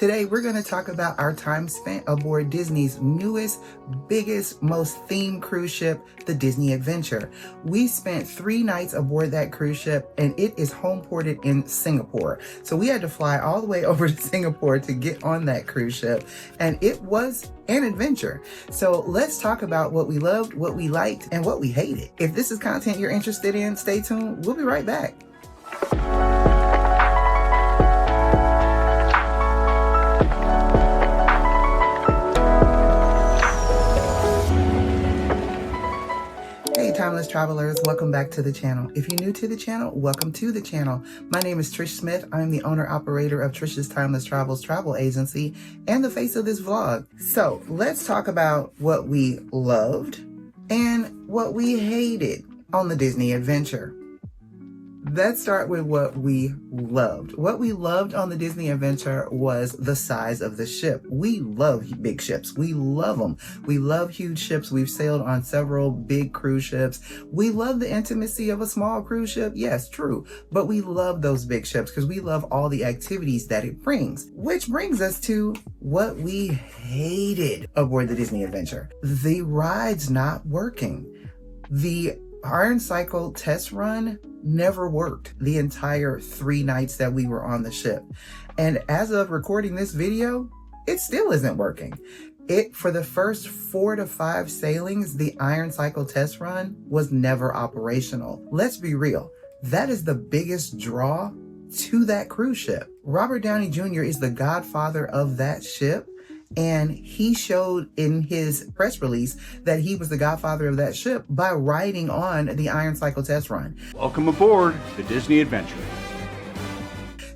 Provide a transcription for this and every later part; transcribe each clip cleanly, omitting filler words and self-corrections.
Today, we're going to talk about our time spent aboard Disney's newest, biggest, most themed cruise ship, the Disney Adventure. We spent 3 nights aboard that cruise ship, and it is home ported in Singapore. So we had to fly all the way over to Singapore to get on that cruise ship, and it was an adventure. So let's talk about what we loved, what we liked, and what we hated. If this is content you're interested in, stay tuned. We'll be right back. Timeless travelers, welcome back to the channel. If you're new to the channel, welcome to the channel. My name is Trish Smith. I'm the owner operator of Trish's Timeless Travels travel agency and the face of this vlog. So let's talk about what we loved and what we hated on the Disney Adventure. Let's start with what we loved. What we loved on the Disney Adventure was the size of the ship. We love big ships. We love them. We love huge ships. We've sailed on several big cruise ships. We love the intimacy of a small cruise ship. Yes, true. But we love those big ships because we love all the activities that it brings. Which brings us to what we hated aboard the Disney Adventure. The rides not working. The Iron Cycle test run never worked the entire 3 nights that we were on the ship. And as of recording this video, it still isn't working. For the first 4 to 5 sailings, the Iron Cycle test run was never operational. Let's be real. That is the biggest draw to that cruise ship. Robert Downey Jr. is the godfather of that ship. And he showed in his press release that he was the godfather of that ship by riding on the Iron Cycle test run. Welcome aboard the Disney Adventure.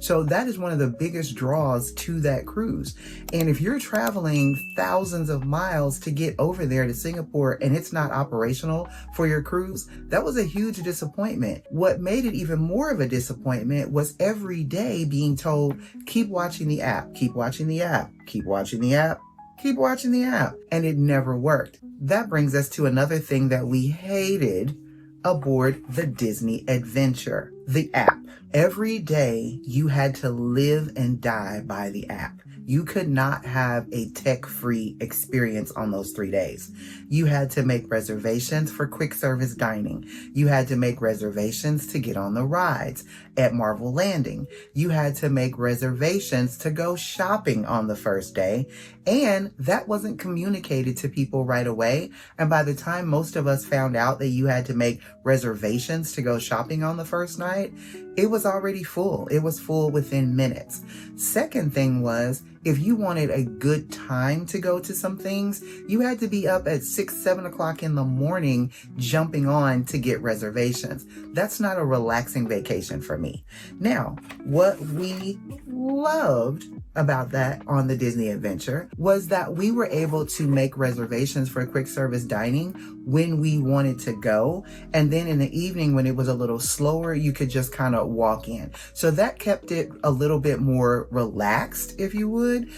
So that is one of the biggest draws to that cruise. And if you're traveling thousands of miles to get over there to Singapore and it's not operational for your cruise, that was a huge disappointment. What made it even more of a disappointment was every day being told, keep watching the app, keep watching the app, keep watching the app, keep watching the app. And it never worked. That brings us to another thing that we hated aboard the Disney Adventure, the app. Every day you had to live and die by the app. You could not have a tech-free experience on those 3 days. You had to make reservations for quick service dining. You had to make reservations to get on the rides at Marvel Landing. You had to make reservations to go shopping on the first day. And that wasn't communicated to people right away. And by the time most of us found out that you had to make reservations to go shopping on the first night, it was already full. It was full within minutes. Second thing was, if you wanted a good time to go to some things, you had to be up at 6, 7 o'clock in the morning jumping on to get reservations. That's not a relaxing vacation for me. Now, what we loved about that on the Disney Adventure was that we were able to make reservations for quick service dining when we wanted to go. And then in the evening when it was a little slower, you could just kind of walk in. So that kept it a little bit more relaxed, if you would,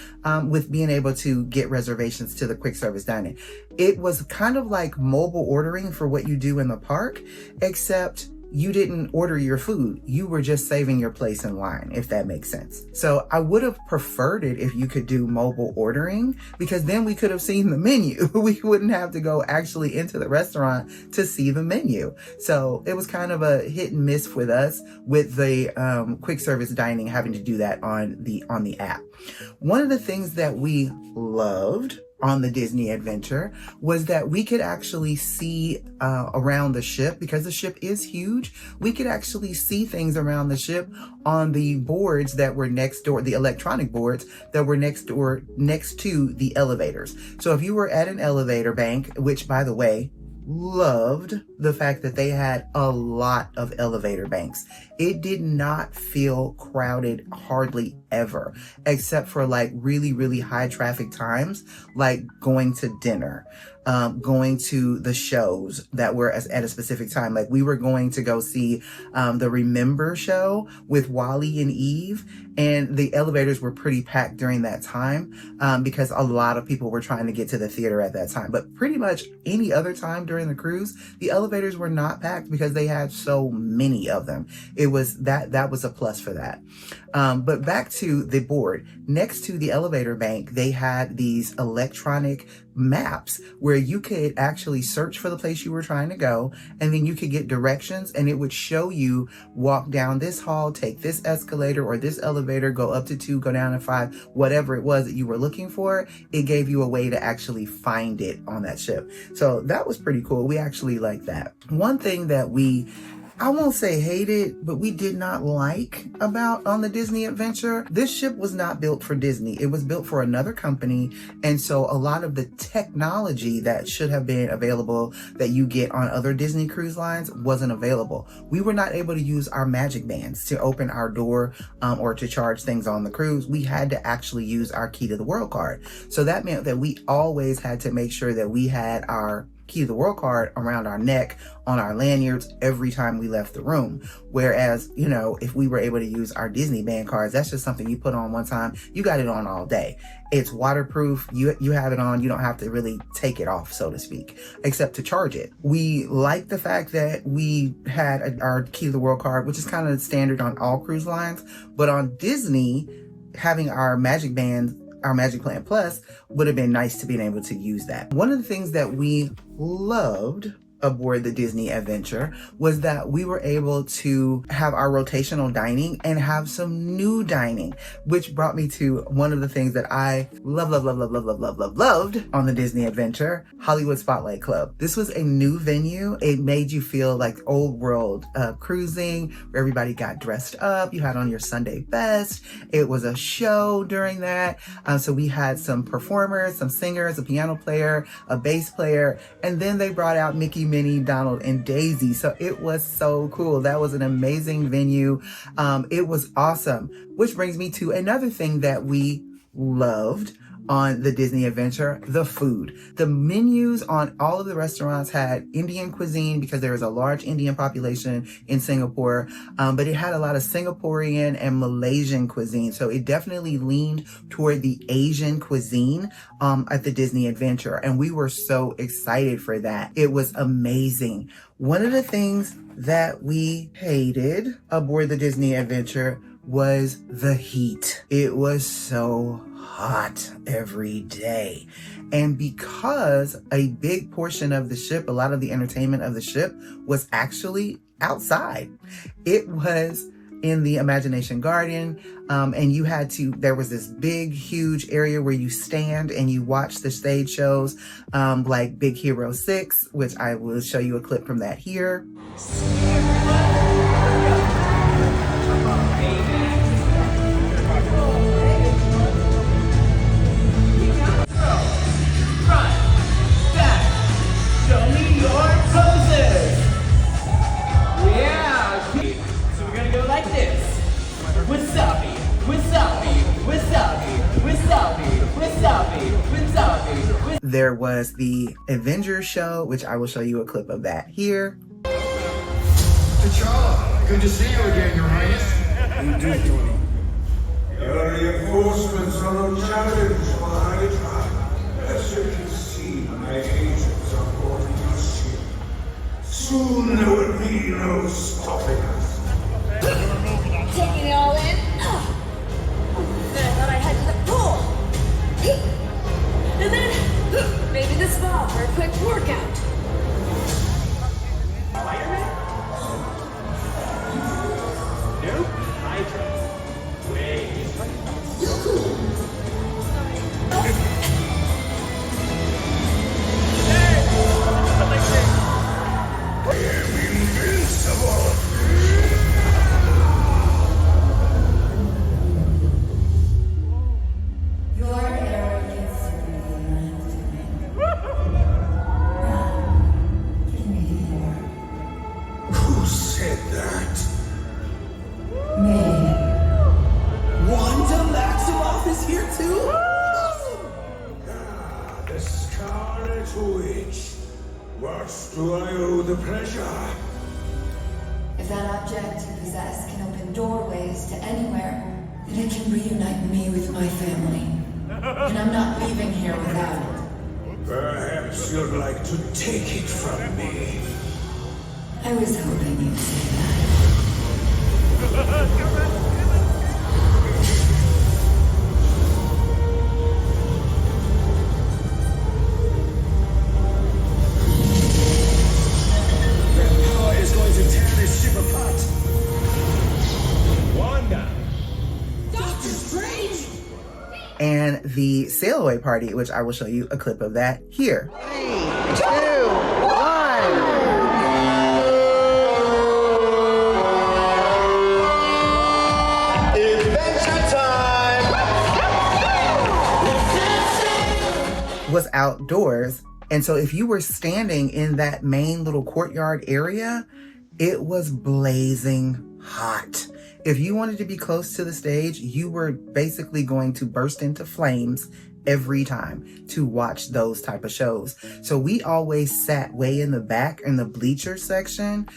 with being able to get reservations to the quick service dining. It was kind of like mobile ordering for what you do in the park, except you didn't order your food. You were just saving your place in line, if that makes sense. So I would have preferred it if you could do mobile ordering, because then we could have seen the menu. We wouldn't have to go actually into the restaurant to see the menu. So it was kind of a hit and miss with us with the quick service dining, having to do that on the app. One of the things that we loved on the Disney Adventure was that we could actually see around the ship, because the ship is huge. We could actually see things around the ship on the boards that were next door, the electronic boards that were next to the elevators. So if you were at an elevator bank, which by the way, loved the fact that they had a lot of elevator banks. It did not feel crowded hardly ever, except for like really, really high traffic times, like going to dinner, going to the shows that were at a specific time. Like we were going to go see the Remember show with Wally and Eve, and the elevators were pretty packed during that time because a lot of people were trying to get to the theater at that time. But pretty much any other time during the cruise, the elevators were not packed because they had so many of them. It was that was a plus for that. But back to the board. Next to the elevator bank, they had these electronic maps where you could actually search for the place you were trying to go, and then you could get directions, and it would show you walk down this hall, take this escalator or this elevator, go up to 2, go down to 5, whatever it was that you were looking for. It gave you a way to actually find it on that ship. So that was pretty cool. We actually liked that. One thing that I won't say hated, but we did not like about on the Disney Adventure, this ship was not built for Disney. It was built for another company. And so a lot of the technology that should have been available that you get on other Disney cruise lines wasn't available. We were not able to use our MagicBands to open our door or to charge things on the cruise. We had to actually use our Key to the World card. So that meant that we always had to make sure that we had our Key to the World card around our neck on our lanyards every time we left the room. Whereas, you know, if we were able to use our Disney band cards, that's just something you put on one time. You got it on all day. It's waterproof. You have it on. You don't have to really take it off, so to speak, except to charge it. We like the fact that we had our Key to the World card, which is kind of standard on all cruise lines. But on Disney, having our MagicBands, our Magic Plan Plus, would have been nice to be able to use that. One of the things that we loved aboard the Disney Adventure was that we were able to have our rotational dining and have some new dining, which brought me to one of the things that I loved on the Disney Adventure, Hollywood Spotlight Club. This was a new venue. It made you feel like old world cruising, where everybody got dressed up. You had on your Sunday best. It was a show during that. So we had some performers, some singers, a piano player, a bass player, and then they brought out Mickey, Minnie, Donald, and Daisy. So it was so cool. That was an amazing venue. It was awesome. Which brings me to another thing that we loved on the Disney Adventure, the food. The menus on all of the restaurants had Indian cuisine because there is a large Indian population in Singapore, but it had a lot of Singaporean and Malaysian cuisine. So it definitely leaned toward the Asian cuisine at the Disney Adventure. And we were so excited for that. It was amazing. One of the things that we hated aboard the Disney Adventure was the heat. It was so hot every day. And because a big portion of the ship, a lot of the entertainment of the ship was actually outside. It was in the Imagination Garden, and you had to, there was this big, huge area where you stand and you watch the stage shows, like Big Hero 6, which I will show you a clip from that here. There was the Avengers show, which I will show you a clip of that here. T'Challa, good to see you again, Your Highness. You do, Tony. Your reinforcements are no challenge for Hydra. As you can see, my agents are boarding your ship. Soon there will be no stopping us. Taking it all in? Then I thought I had to the pool. And then maybe the spa for a quick workout. Spider-Man? Nope. Hydra. Wait. I am invincible. Your arrogance reminds me. Now, give me more. Who said that? Me. Wanda Maximoff is here too? Ah, the Scarlet Witch. What do I owe the pleasure? If that object you possess can open doorways to anywhere, then it can reunite me with my family. And I'm not leaving here without it. Perhaps you'd like to take it from me. I was hoping you'd say that. and the sail away party, which I will show you a clip of that here. 3, 2, 1. Was outdoors. And so if you were standing in that main little courtyard area, it was blazing hot. If you wanted to be close to the stage, you were basically going to burst into flames every time to watch those type of shows. So we always sat way in the back in the bleacher section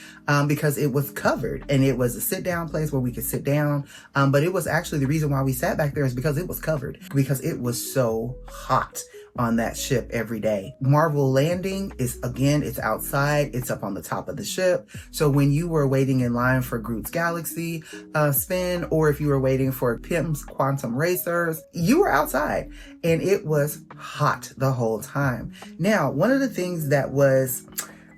because it was covered and it was a sit down place where we could sit down. But it was actually the reason why we sat back there is because it was covered, because it was so hot on that ship every day. Marvel Landing is, again, it's outside, it's up on the top of the ship. So when you were waiting in line for Groot's Galaxy spin, or if you were waiting for Pym's Quantum Racers, you were outside and it was hot the whole time. Now, one of the things that was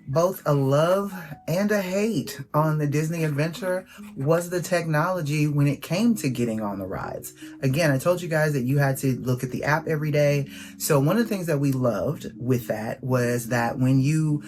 both a love and a hate on the Disney Adventure was the technology when it came to getting on the rides. Again, I told you guys that you had to look at the app every day. So one of the things that we loved with that was that when you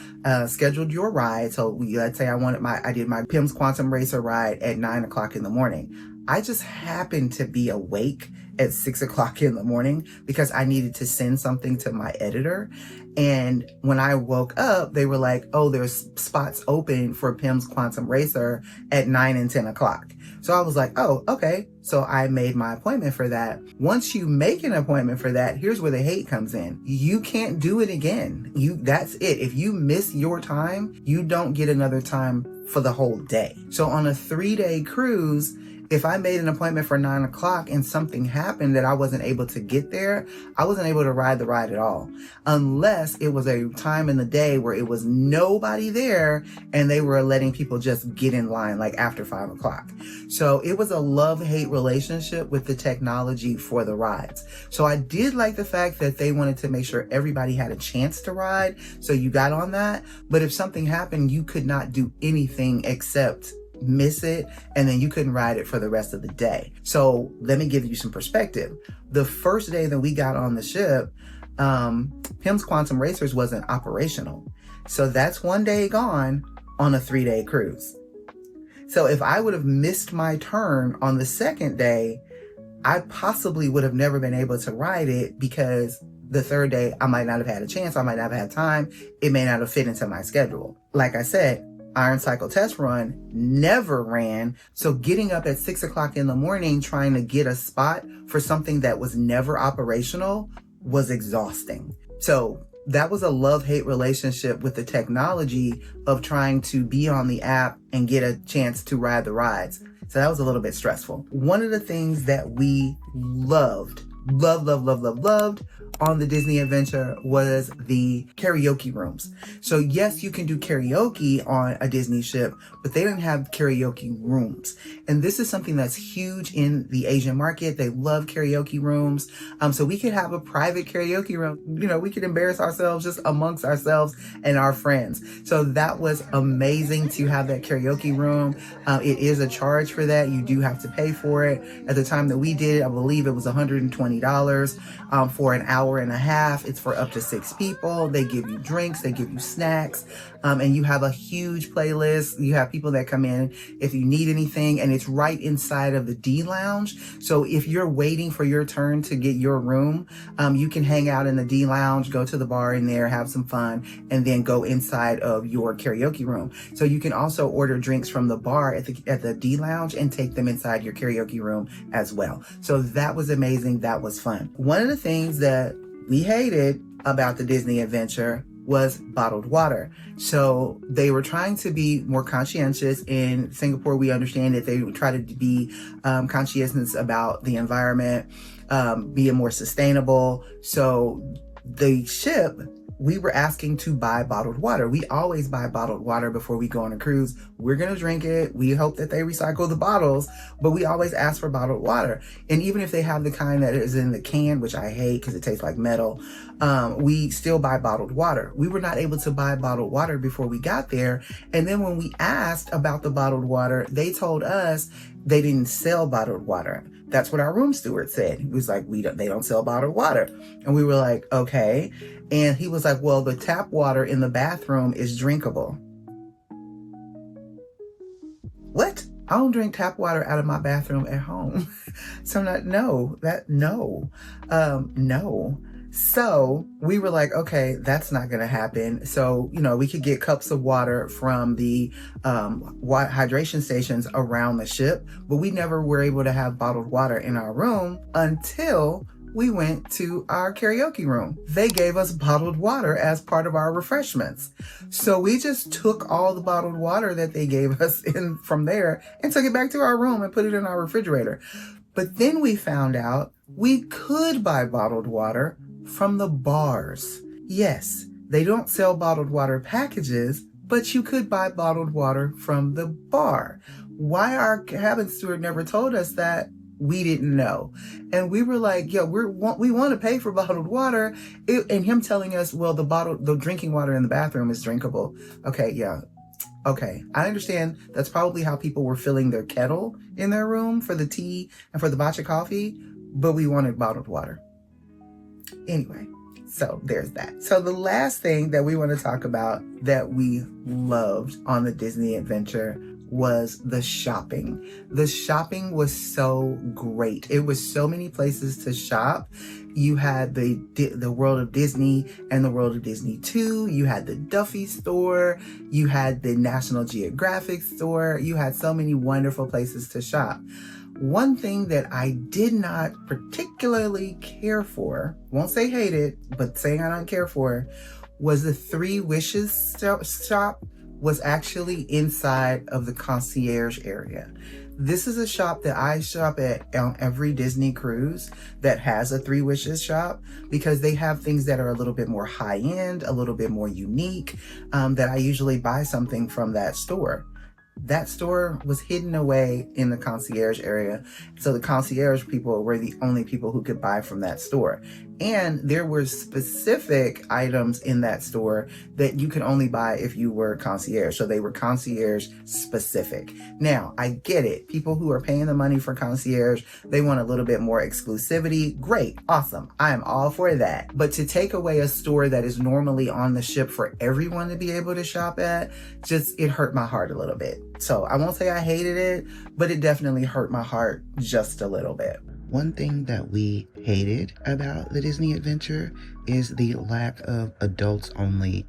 scheduled your ride, so let's say I did my Pym's Quantum Racer ride at 9 o'clock in the morning. I just happened to be awake at 6 o'clock in the morning because I needed to send something to my editor. And when I woke up, they were like, oh, there's spots open for Pym's Quantum Racer at 9 and 10 o'clock. So I was like, oh, okay. So I made my appointment for that. Once you make an appointment for that, here's where the hate comes in. You can't do it again. That's it. If you miss your time, you don't get another time for the whole day. So on a 3-day cruise, if I made an appointment for 9 o'clock and something happened that I wasn't able to get there, I wasn't able to ride the ride at all. Unless it was a time in the day where it was nobody there and they were letting people just get in line like after 5 o'clock. So it was a love-hate relationship with the technology for the rides. So I did like the fact that they wanted to make sure everybody had a chance to ride. So you got on that. But if something happened, you could not do anything except miss it, and then you couldn't ride it for the rest of the day. So let me give you some perspective. The first day that we got on the ship, Pym's Quantum Racers wasn't operational. So that's 1 day gone on a 3-day cruise. So if I would have missed my turn on the second day, I possibly would have never been able to ride it because the third day I might not have had a chance. I might not have had time. It may not have fit into my schedule. Like I said, Iron Cycle Test Run never ran. So getting up at 6 o'clock in the morning trying to get a spot for something that was never operational was exhausting. So that was a love-hate relationship with the technology of trying to be on the app and get a chance to ride the rides. So that was a little bit stressful. One of the things that we loved on the Disney Adventure was the karaoke rooms. So yes, you can do karaoke on a Disney ship, but they didn't have karaoke rooms. And this is something that's huge in the Asian market. They love karaoke rooms. So we could have a private karaoke room. You know, we could embarrass ourselves just amongst ourselves and our friends. So that was amazing to have that karaoke room. It is a charge for that. You do have to pay for it. At the time that we did it, I believe it was $120 for an hour and a half. It's for up to 6 people. They give you drinks, they give you snacks, and you have a huge playlist. You have people that come in if you need anything, and it's right inside of the D Lounge. So if you're waiting for your turn to get your room, you can hang out in the D Lounge, go to the bar in there, have some fun, and then go inside of your karaoke room. So you can also order drinks from the bar at the D Lounge and take them inside your karaoke room as well. So that was amazing. That was fun. One of the things that we hated about the Disney Adventure was bottled water. So they were trying to be more conscientious. In Singapore, we understand that they try to be conscientious about the environment, being more sustainable. So the ship, we were asking to buy bottled water. We always buy bottled water before we go on a cruise. We're going to drink it. We hope that they recycle the bottles, but we always ask for bottled water. And even if they have the kind that is in the can, which I hate because it tastes like metal, we still buy bottled water. We were not able to buy bottled water before we got there. And then when we asked about the bottled water, they told us they didn't sell bottled water. That's what our room steward said. He was like, they don't sell bottled water. And we were like, okay. And he was like, well, the tap water in the bathroom is drinkable. What? I don't drink tap water out of my bathroom at home. So I'm not, no. So we were like, okay, that's not going to happen. So, we could get cups of water from the hydration stations around the ship, but we never were able to have bottled water in our room until we went to our karaoke room. They gave us bottled water as part of our refreshments. So we just took all the bottled water that they gave us in from there and took it back to our room and put it in our refrigerator. But then we found out we could buy bottled water from the bars. Yes, they don't sell bottled water packages, but you could buy bottled water from the bar. Why our cabin steward never told us that, we didn't know. And we were like, we want to pay for bottled water. And him telling us, well, the drinking water in the bathroom is drinkable. Okay, yeah. Okay, I understand that's probably how people were filling their kettle in their room for the tea and for the matcha coffee, but we wanted bottled water. Anyway, so there's that. So the last thing that we want to talk about that we loved on the Disney adventure was the shopping. The shopping was so great. It was so many places to shop. You had the World of Disney and the World of Disney 2. You had the Duffy store. You had the National Geographic store. You had so many wonderful places to shop. One thing that I did not particularly care for, won't say hate it, but saying I don't care for, was the Three Wishes shop was actually inside of the concierge area. This is a shop that I shop at on every Disney cruise that has a Three Wishes shop, because they have things that are a little bit more high end, a little bit more unique, that I usually buy something from that store. That store was hidden away in the concierge area. So the concierge people were the only people who could buy from that store. And there were specific items in that store that you could only buy if you were concierge. So they were concierge specific. Now, I get it. People who are paying the money for concierge, they want a little bit more exclusivity. Great. Awesome. I am all for that. But to take away a store that is normally on the ship for everyone to be able to shop at, it hurt my heart a little bit. So I won't say I hated it, but it definitely hurt my heart just a little bit. One thing that we hated about the Disney adventure is the lack of adults only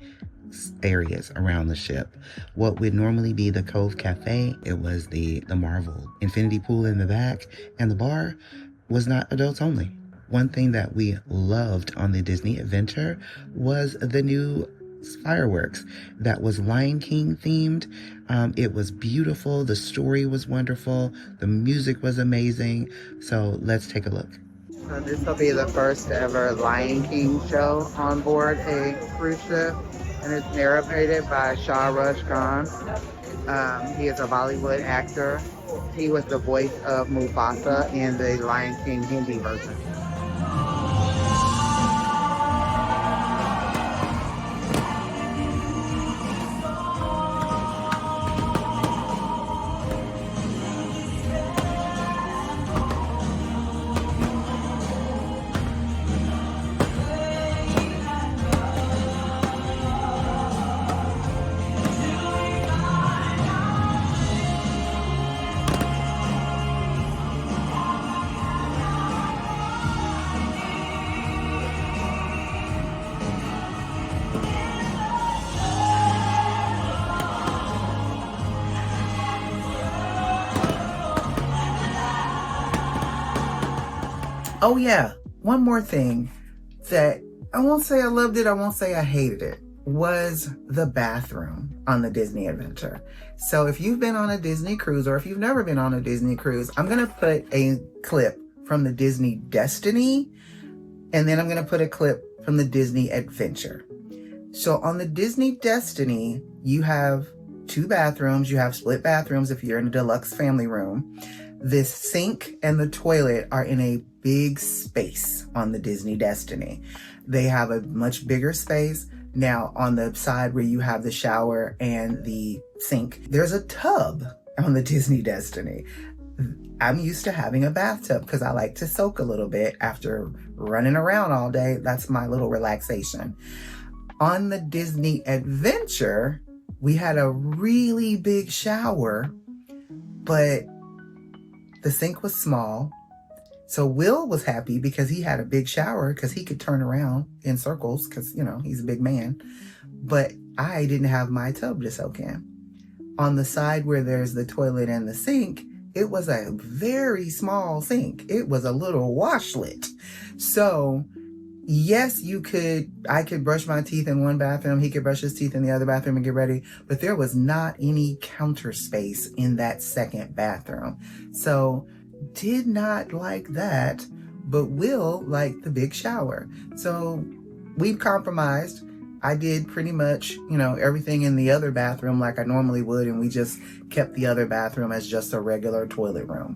areas around the ship. What would normally be the Cove Cafe, it was the Marvel Infinity Pool in the back, and the bar was not adults only. One thing that we loved on the Disney adventure was the new fireworks that was Lion King themed. It was beautiful. The story was wonderful. The music was amazing. So let's take a look. So this will be the first ever Lion King show on board a cruise ship, and it's narrated by Shah Rukh Khan. He is a Bollywood actor. He was the voice of Mufasa in the Lion King Hindi version. Oh yeah, one more thing that I won't say I loved it, I won't say I hated it, was the bathroom on the Disney adventure. So if you've been on a Disney cruise, or if you've never been on a Disney cruise, I'm gonna put a clip from the Disney Destiny, and then I'm gonna put a clip from the Disney Adventure. So on the Disney Destiny, you have 2 bathrooms. You have split bathrooms if you're in a deluxe family room. This sink and the toilet are in a big space on the Disney Destiny. They have a much bigger space. Now, on the side where you have the shower and the sink, there's a tub on the Disney Destiny. I'm used to having a bathtub because I like to soak a little bit after running around all day. That's my little relaxation. On the Disney Adventure, we had a really big shower, but the sink was small. So Will was happy because he had a big shower because he could turn around in circles because, you know, he's a big man. But I didn't have my tub to soak in. On the side where there's the toilet and the sink, it was a very small sink. It was a little washlet. So yes, I could brush my teeth in one bathroom. He could brush his teeth in the other bathroom and get ready. But there was not any counter space in that second bathroom. So did not like that, but Will liked the big shower. So we compromised. I did pretty much, you know, everything in the other bathroom like I normally would, and we just kept the other bathroom as just a regular toilet room.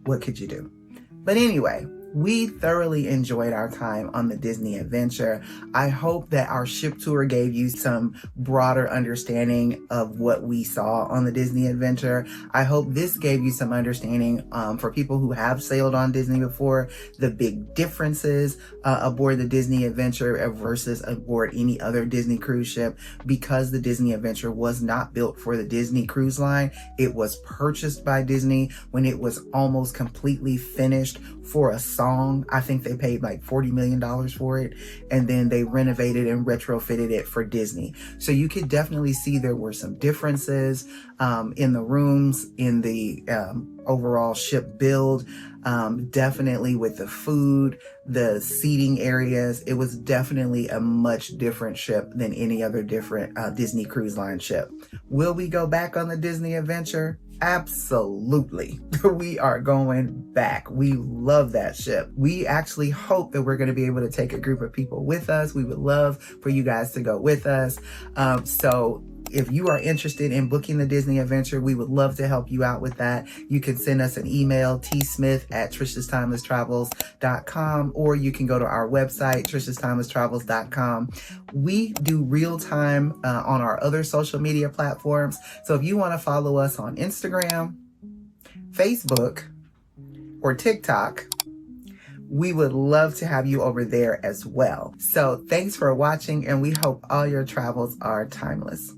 What could you do? But anyway, we thoroughly enjoyed our time on the Disney Adventure. I hope that our ship tour gave you some broader understanding of what we saw on the Disney Adventure. I hope this gave you some understanding for people who have sailed on Disney before, the big differences aboard the Disney Adventure versus aboard any other Disney cruise ship. Because the Disney Adventure was not built for the Disney Cruise Line, it was purchased by Disney when it was almost completely finished for a song. I think they paid like $40 million for it, and then they renovated and retrofitted it for Disney. So you could definitely see there were some differences in the rooms, in the overall ship build, definitely with the food, the seating areas. It was definitely a much different ship than any other different Disney Cruise Line ship. Will we go back on the Disney Adventure? Absolutely. We are going back. We love that ship. We actually hope that we're going to be able to take a group of people with us. We would love for you guys to go with us. So if you are interested in booking the Disney Adventure, we would love to help you out with that. You can send us an email, tsmith@trishastimelesstravels.com, or you can go to our website, trishastimelesstravels.com. We do real time on our other social media platforms. So if you want to follow us on Instagram, Facebook, or TikTok, we would love to have you over there as well. So thanks for watching, and we hope all your travels are timeless.